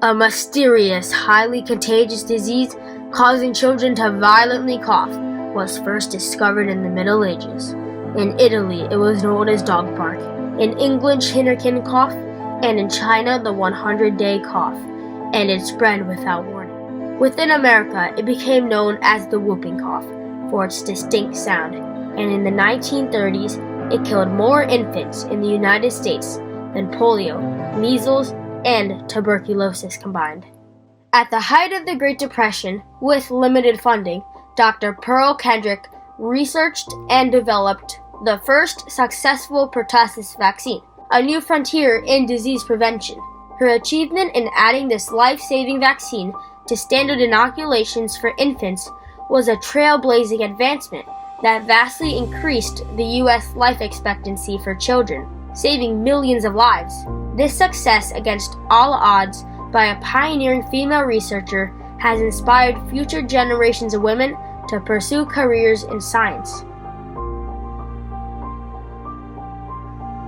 A mysterious, highly contagious disease causing children to violently cough was first discovered in the Middle Ages. In Italy, it was known as dog park. In England, Schinnerkin cough, and in China, the 100-day cough, and it spread without warning. Within America, it became known as the whooping cough for its distinct sound, and in the 1930s, it killed more infants in the United States than polio, measles, and tuberculosis combined. At the height of the Great Depression, with limited funding, Dr. Pearl Kendrick researched and developed the first successful pertussis vaccine, a new frontier in disease prevention. Her achievement in adding this life-saving vaccine to standard inoculations for infants was a trailblazing advancement that vastly increased the U.S. life expectancy for children, saving millions of lives. This success against all odds by a pioneering female researcher has inspired future generations of women to pursue careers in science.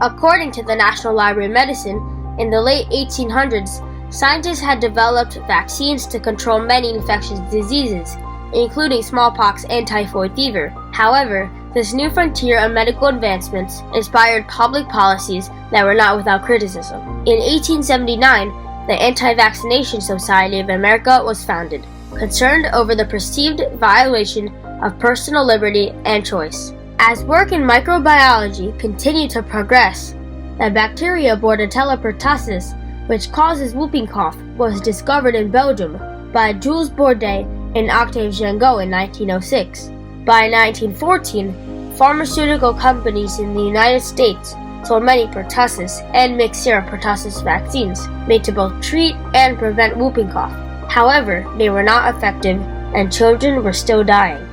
According to the National Library of Medicine, in the late 1800s, scientists had developed vaccines to control many infectious diseases, including smallpox and typhoid fever. However, this new frontier of medical advancements inspired public policies that were not without criticism. In 1879, the Anti-Vaccination Society of America was founded, concerned over the perceived violation of personal liberty and choice. As work in microbiology continued to progress, the bacteria Bordetella pertussis, which causes whooping cough, was discovered in Belgium by Jules Bordet and Octave Gengot in 1906. By 1914, pharmaceutical companies in the United States sold many pertussis and mixed serum pertussis vaccines made to both treat and prevent whooping cough. However, they were not effective and children were still dying.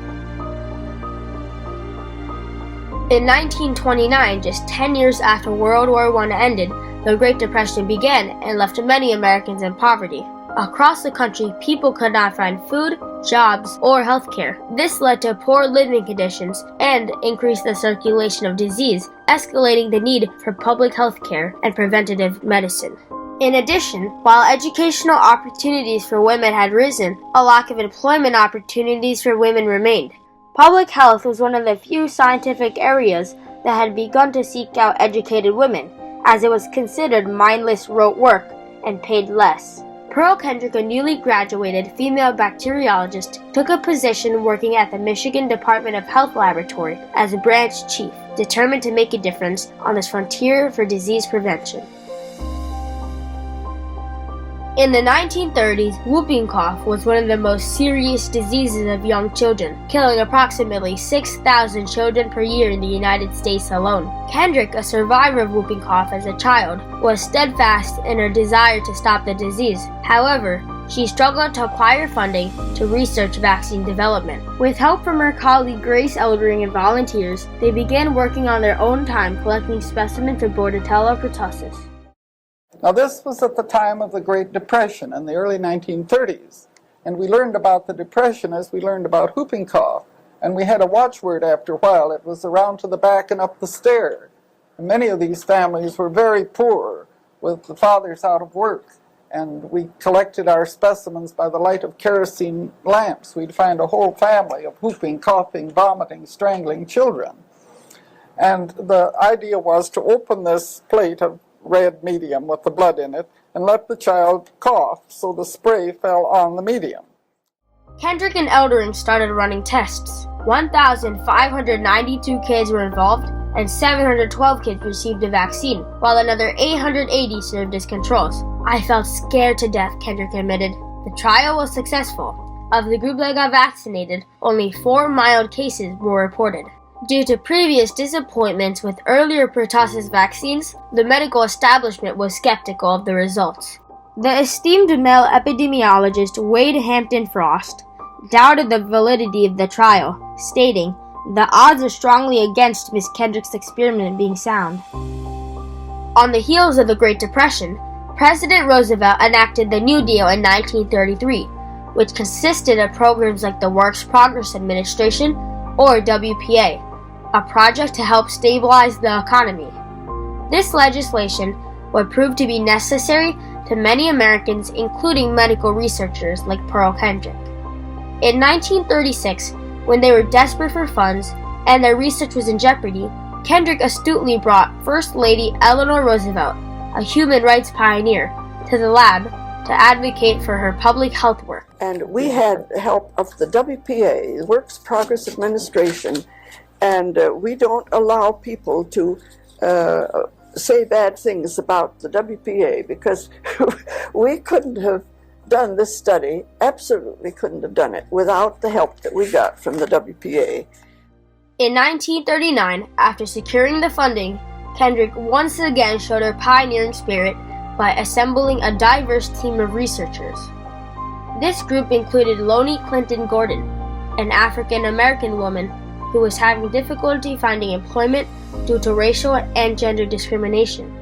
In 1929, just 10 years after World War I ended, the Great Depression began and left many Americans in poverty. Across the country, people could not find food, jobs, or health care. This led to poor living conditions and increased the circulation of disease, escalating the need for public health care and preventative medicine. In addition, while educational opportunities for women had risen, a lack of employment opportunities for women remained. Public health was one of the few scientific areas that had begun to seek out educated women, as it was considered mindless rote work and paid less. Pearl Kendrick, a newly graduated female bacteriologist, took a position working at the Michigan Department of Health Laboratory as a branch chief, determined to make a difference on this frontier for disease prevention. In the 1930s, whooping cough was one of the most serious diseases of young children, killing approximately 6,000 children per year in the United States alone. Kendrick, a survivor of whooping cough as a child, was steadfast in her desire to stop the disease. However, she struggled to acquire funding to research vaccine development. With help from her colleague Grace Eldring and volunteers, they began working on their own time collecting specimens of Bordetella pertussis. Now this was at the time of the Great Depression in the early 1930s, and we learned about the Depression as we learned about whooping cough, and we had a watchword after a while. It was around to the back and up the stair. And many of these families were very poor, with the fathers out of work, and we collected our specimens by the light of kerosene lamps. We'd find a whole family of whooping, coughing, vomiting, strangling children. And the idea was to open this plate of red medium with the blood in it and let the child cough so the spray fell on the medium. Kendrick and Eldering started running tests. 1,592 kids were involved and 712 kids received the vaccine, while another 880 served as controls. I felt scared to death, Kendrick admitted. The trial was successful. Of the group that got vaccinated, only 4 mild cases were reported. Due to previous disappointments with earlier pertussis vaccines, the medical establishment was skeptical of the results. The esteemed male epidemiologist Wade Hampton Frost doubted the validity of the trial, stating, "The odds are strongly against Miss Kendrick's experiment being sound." On the heels of the Great Depression, President Roosevelt enacted the New Deal in 1933, which consisted of programs like the Works Progress Administration, or WPA, a project to help stabilize the economy. This legislation would prove to be necessary to many Americans, including medical researchers like Pearl Kendrick. In 1936, when they were desperate for funds and their research was in jeopardy, Kendrick astutely brought First Lady Eleanor Roosevelt, a human rights pioneer, to the lab to advocate for her public health work. And we had help of the WPA, Works Progress Administration, and we don't allow people to say bad things about the WPA because we couldn't have done this study, absolutely couldn't have done it without the help that we got from the WPA. In 1939, after securing the funding, Kendrick once again showed her pioneering spirit by assembling a diverse team of researchers. This group included Lonnie Clinton Gordon, an African-American woman who was having difficulty finding employment due to racial and gender discrimination.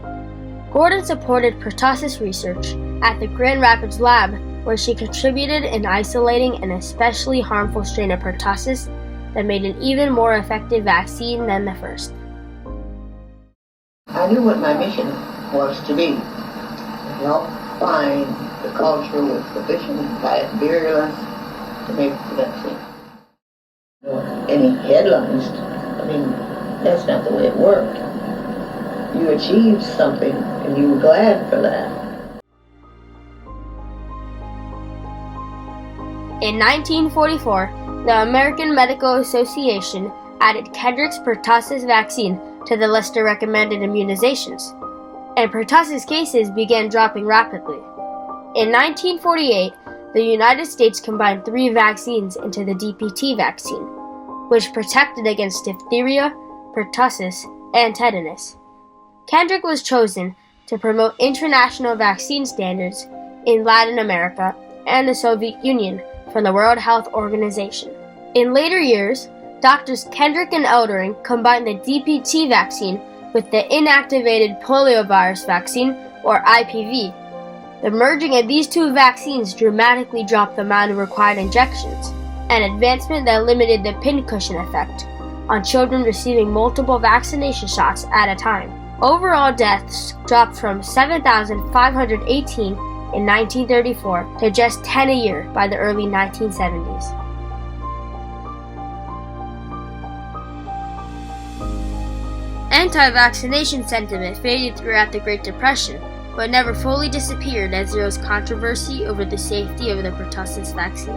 Gordon supported pertussis research at the Grand Rapids lab, where she contributed in isolating an especially harmful strain of pertussis that made an even more effective vaccine than the first. I knew what my mission was to be: help find the cultural sufficient virulence to make the vaccine. Any headlines, I mean, that's not the way it worked. You achieved something and you were glad for that. In 1944, the American Medical Association added Kendrick's pertussis vaccine to the list of recommended immunizations, and pertussis cases began dropping rapidly. In 1948, the United States combined 3 vaccines into the DPT vaccine, which protected against diphtheria, pertussis, and tetanus. Kendrick was chosen to promote international vaccine standards in Latin America and the Soviet Union from the World Health Organization. In later years, Doctors Kendrick and Eldering combined the DPT vaccine with the inactivated poliovirus vaccine, or IPV. The merging of these 2 vaccines dramatically dropped the amount of required injections, an advancement that limited the pincushion effect on children receiving multiple vaccination shots at a time. Overall deaths dropped from 7,518 in 1934 to just 10 a year by the early 1970s. Anti-vaccination sentiment faded throughout the Great Depression, but never fully disappeared as there was controversy over the safety of the pertussis vaccine.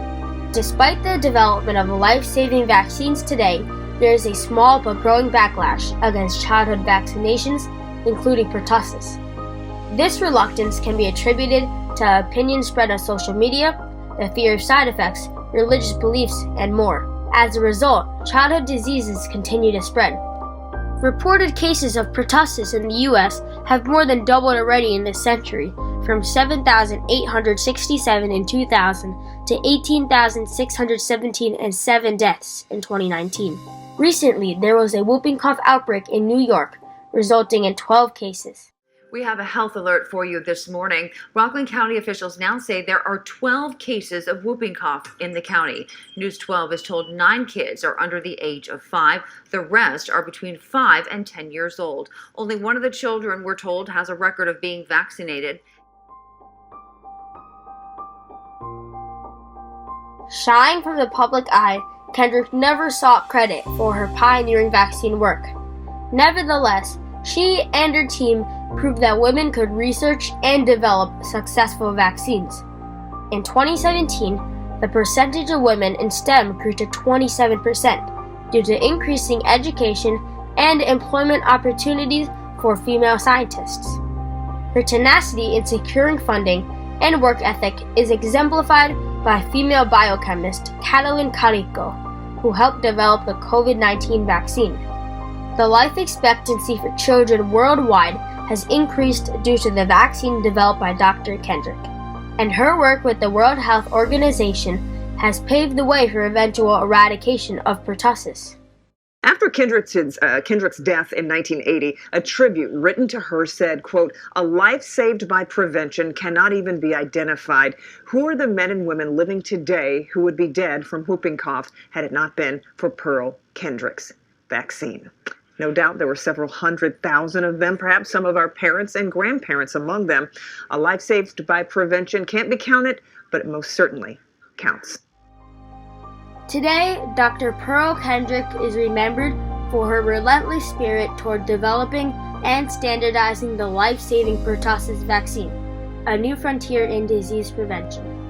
Despite the development of life-saving vaccines today, there is a small but growing backlash against childhood vaccinations, including pertussis. This reluctance can be attributed to opinions spread on social media, the fear of side effects, religious beliefs, and more. As a result, childhood diseases continue to spread. Reported cases of pertussis in the U.S. have more than doubled already in this century, from 7,867 in 2000 to 18,617 and 7 deaths in 2019. Recently, there was a whooping cough outbreak in New York, resulting in 12 cases. We have a health alert for you this morning. Rockland County officials now say there are 12 cases of whooping cough in the county. News 12 is told 9 kids are under the age of 5. The rest are between 5 and 10 years old. Only one of the children, we're told, has a record of being vaccinated. Shying from the public eye, Kendrick never sought credit for her pioneering vaccine work. Nevertheless, she and her team proved that women could research and develop successful vaccines. In 2017, the percentage of women in STEM grew to 27% due to increasing education and employment opportunities for female scientists. Her tenacity in securing funding and work ethic is exemplified by female biochemist Catalin Carico, who helped develop the COVID-19 vaccine. The life expectancy for children worldwide has increased due to the vaccine developed by Dr. Kendrick, and her work with the World Health Organization has paved the way for eventual eradication of pertussis. After Kendrick's death in 1980, a tribute written to her said, quote, "A life saved by prevention cannot even be identified. Who are the men and women living today who would be dead from whooping cough had it not been for Pearl Kendrick's vaccine?" No doubt there were several 100,000 of them, perhaps some of our parents and grandparents among them. A life saved by prevention can't be counted, but it most certainly counts. Today, Dr. Pearl Kendrick is remembered for her relentless spirit toward developing and standardizing the life-saving pertussis vaccine, a new frontier in disease prevention.